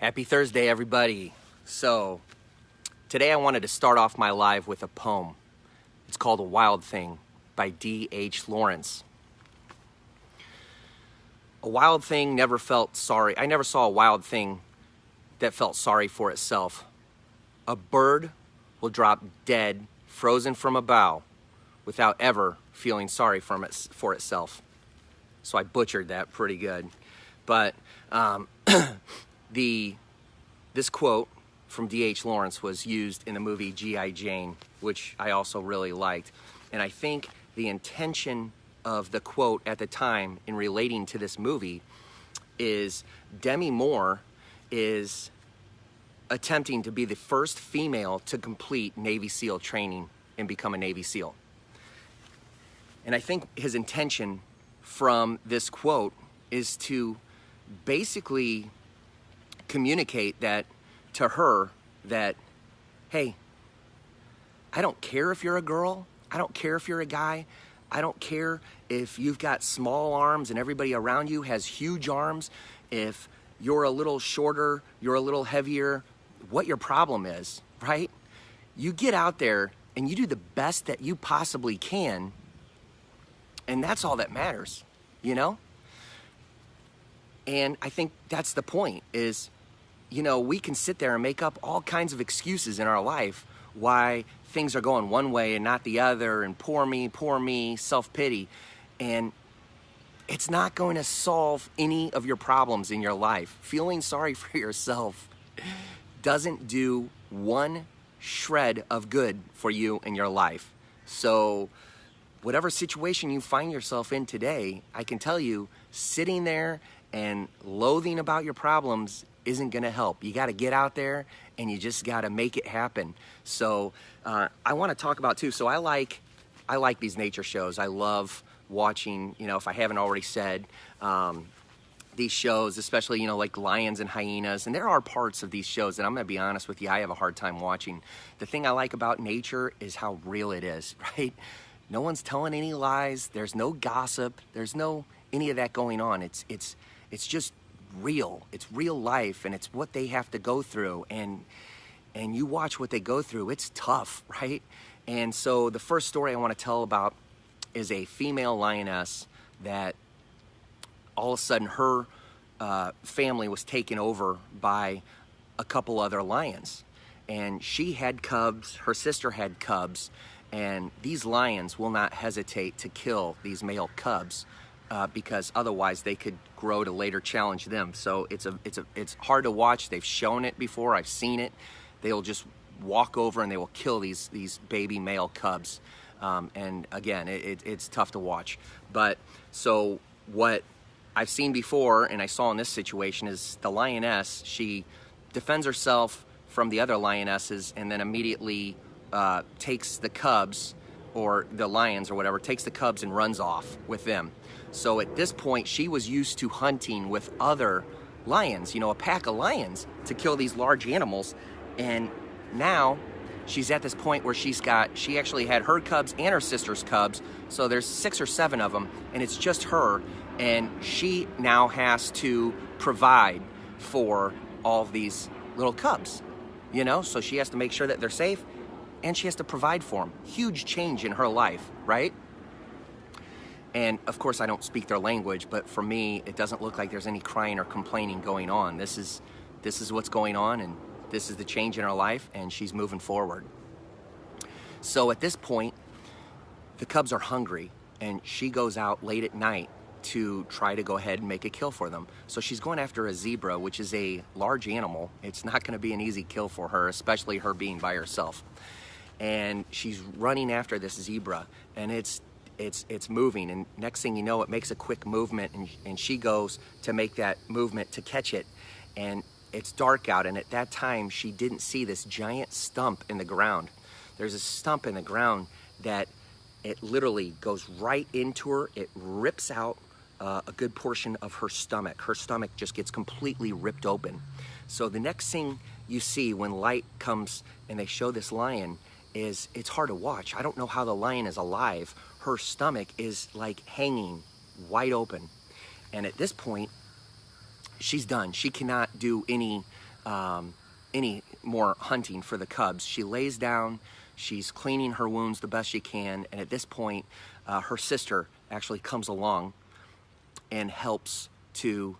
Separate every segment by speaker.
Speaker 1: Happy Thursday, everybody. So, today I wanted to start off my live with a poem. It's called A Wild Thing by D.H. Lawrence. A wild thing never felt sorry. I never saw a wild thing that felt sorry for itself. A bird will drop dead, frozen from a bough, without ever feeling sorry for itself. So I butchered that pretty good. But this quote from D.H. Lawrence was used in the movie G.I. Jane, which I also really liked. And I think the intention of the quote at the time in relating to this movie is Demi Moore is attempting to be the first female to complete Navy SEAL training and become a Navy SEAL. And I think his intention from this quote is to basically communicate that to her that, hey, I don't care if you're a girl, I don't care if you're a guy, I don't care if you've got small arms and everybody around you has huge arms, if you're a little shorter, you're a little heavier, what your problem is, right? You get out there and you do the best that you possibly can, and that's all that matters, you know? And I think that's the point is, you know, we can sit there and make up all kinds of excuses in our life why things are going one way and not the other, and poor me, self-pity. And it's not going to solve any of your problems in your life. Feeling sorry for yourself doesn't do one shred of good for you in your life. So whatever situation you find yourself in today, I can tell you, sitting there and loathing about your problems isn't gonna help. You gotta get out there and you just gotta make it happen. So I wanna talk about too, so I like these nature shows. I love watching, you know, if I haven't already said, these shows, especially, you know, like lions and hyenas. And there are parts of these shows that I'm gonna be honest with you, I have a hard time watching. The thing I like about nature is how real it is, right? No one's telling any lies. There's no gossip. There's no any of that going on. It's just real. It's real life, and it's what they have to go through. And you watch what they go through. It's tough, right? And so the first story I want to tell about is a female lioness that all of a sudden her family was taken over by a couple other lions. And she had cubs, her sister had cubs, and these lions will not hesitate to kill these male cubs because otherwise they could grow to later challenge them. So it's hard to watch. They've shown it before. I've seen it. They'll just walk over and they will kill these baby male cubs. And again, it's tough to watch. But so what I've seen before and I saw in this situation is the lioness, she defends herself from the other lionesses and then immediately takes the cubs, or the lions or whatever, takes the cubs and runs off with them. So at this point, she was used to hunting with other lions, you know, a pack of lions to kill these large animals. And now she's at this point where she actually had her cubs and her sister's cubs. So there's 6 or 7 of them, and it's just her. And she now has to provide for all of these little cubs, you know? So she has to make sure that they're safe, and she has to provide for them. Huge change in her life, right? And of course, I don't speak their language, but for me, it doesn't look like there's any crying or complaining going on. This is what's going on, and this is the change in her life, and she's moving forward. So at this point, the cubs are hungry, and she goes out late at night to try to go ahead and make a kill for them. So she's going after a zebra, which is a large animal. It's not gonna be an easy kill for her, especially her being by herself. And she's running after this zebra, and it's moving, and next thing you know, it makes a quick movement, and she goes to make that movement to catch it, and it's dark out, and at that time she didn't see this giant stump in the ground. There's a stump in the ground that it literally goes right into her. It rips out a good portion of her stomach. Her stomach just gets completely ripped open. So the next thing you see when light comes and they show this lion is, it's hard to watch. I don't know how the lion is alive. Her stomach is like hanging wide open. And at this point, she's done. She cannot do any any more hunting for the cubs. She lays down, she's cleaning her wounds the best she can, and at this point, her sister actually comes along and helps to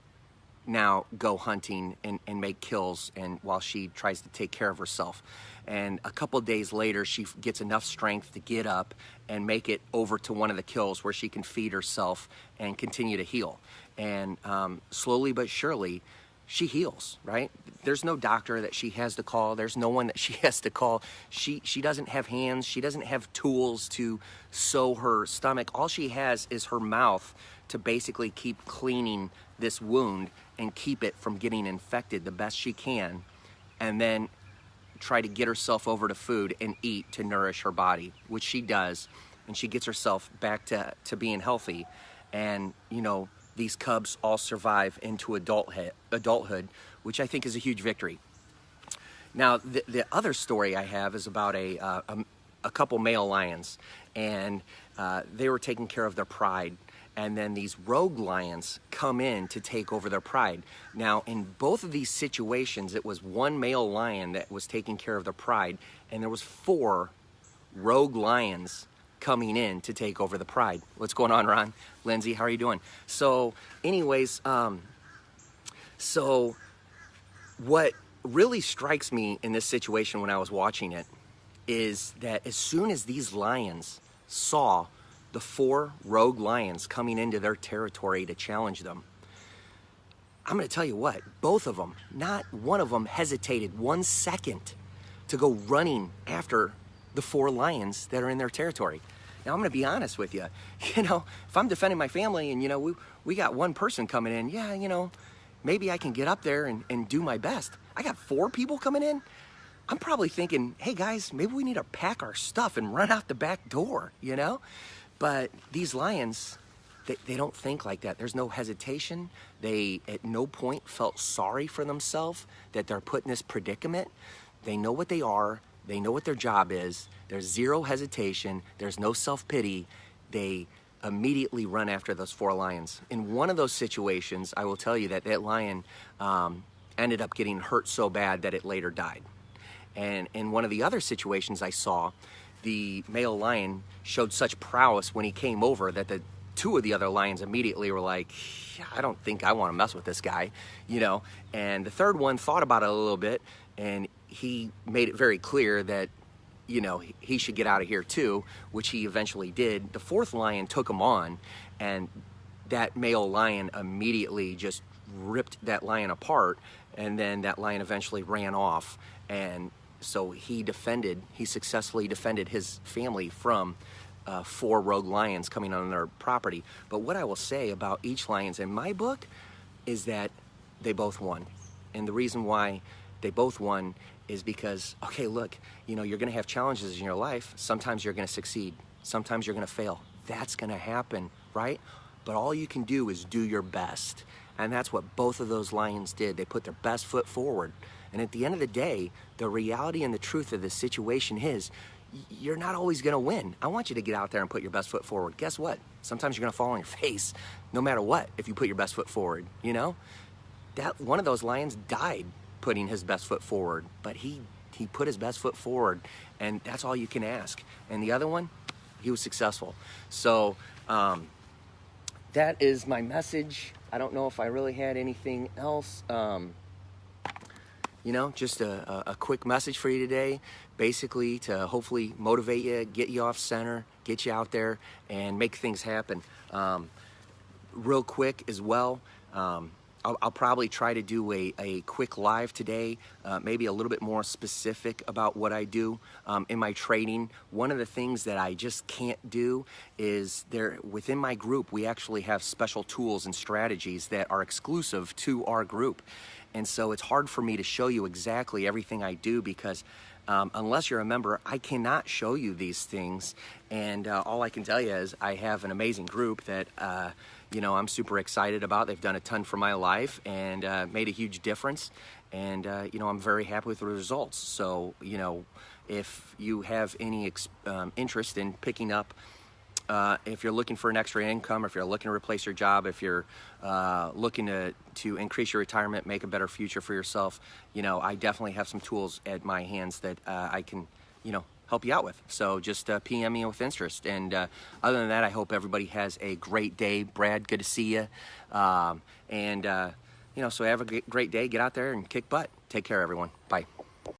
Speaker 1: now go hunting and make kills, and while she tries to take care of herself. And a couple days later, she gets enough strength to get up and make it over to one of the kills where she can feed herself and continue to heal. And slowly but surely, she heals, right? There's no doctor that she has to call. There's no one that she has to call. She doesn't have hands. She doesn't have tools to sew her stomach. All she has is her mouth to basically keep cleaning this wound and keep it from getting infected the best she can, and then try to get herself over to food and eat to nourish her body, which she does, and she gets herself back to being healthy. And, you know, these cubs all survive into adulthood, which I think is a huge victory. Now, the other story I have is about a couple male lions, and they were taking care of their pride. And then these rogue lions come in to take over their pride. Now, in both of these situations, it was one male lion that was taking care of their pride, and there was 4 rogue lions coming in to take over the pride. What's going on, Ron? Lindsay, how are you doing? So anyways, so what really strikes me in this situation when I was watching it is that as soon as these lions saw the 4 rogue lions coming into their territory to challenge them, I'm going to tell you what, both of them, not one of them hesitated 1 second to go running after the 4 lions that are in their territory. Now, I'm going to be honest with you. You know, if I'm defending my family and, you know, we got one person coming in, yeah, you know, maybe I can get up there and do my best. I got 4 people coming in. I'm probably thinking, hey, guys, maybe we need to pack our stuff and run out the back door, you know? But these lions, they don't think like that. There's no hesitation. They at no point felt sorry for themselves that they're put in this predicament. They know what they are. They know what their job is. There's zero hesitation. There's no self-pity. They immediately run after those 4 lions. In one of those situations, I will tell you that that lion ended up getting hurt so bad that it later died. And in one of the other situations I saw, the male lion showed such prowess when he came over that the 2 of the other lions immediately were like, yeah, I don't think I want to mess with this guy, you know. And the 3rd one thought about it a little bit, and he made it very clear that, you know, he should get out of here too, which he eventually did. The 4th lion took him on, and that male lion immediately just ripped that lion apart, and then that lion eventually ran off. And so he successfully defended his family from 4 rogue lions coming on their property. But what I will say about each lions in my book is that they both won. And the reason why they both won is because, okay, look, you know, you're going to have challenges in your life. Sometimes you're going to succeed. Sometimes you're going to fail. That's going to happen, right? But all you can do is do your best. And that's what both of those lions did. They put their best foot forward. And at the end of the day, the reality and the truth of this situation is you're not always going to win. I want you to get out there and put your best foot forward. Guess what? Sometimes you're going to fall on your face no matter what if you put your best foot forward, you know? That one of those lions died putting his best foot forward, but he put his best foot forward, and that's all you can ask. And the other one, he was successful. So that is my message. I don't know if I really had anything else. You know, just a quick message for you today, basically to hopefully motivate you, get you off center, get you out there, and make things happen. Real quick as well, I'll probably try to do a quick live today, maybe a little bit more specific about what I do in my training. One of the things that I just can't do is within my group, we actually have special tools and strategies that are exclusive to our group. And so it's hard for me to show you exactly everything I do because unless you're a member, I cannot show you these things. And all I can tell you is I have an amazing group that you know, I'm super excited about. They've done a ton for my life and made a huge difference. And you know, I'm very happy with the results. So, you know, if you have any interest in picking up if you're looking for an extra income, or if you're looking to replace your job, if you're looking to increase your retirement, make a better future for yourself, I definitely have some tools at my hands that I can, help you out with. So just PM me with interest. And other than that, I hope everybody has a great day. Brad, good to see you. So have a great day. Get out there and kick butt. Take care, everyone. Bye.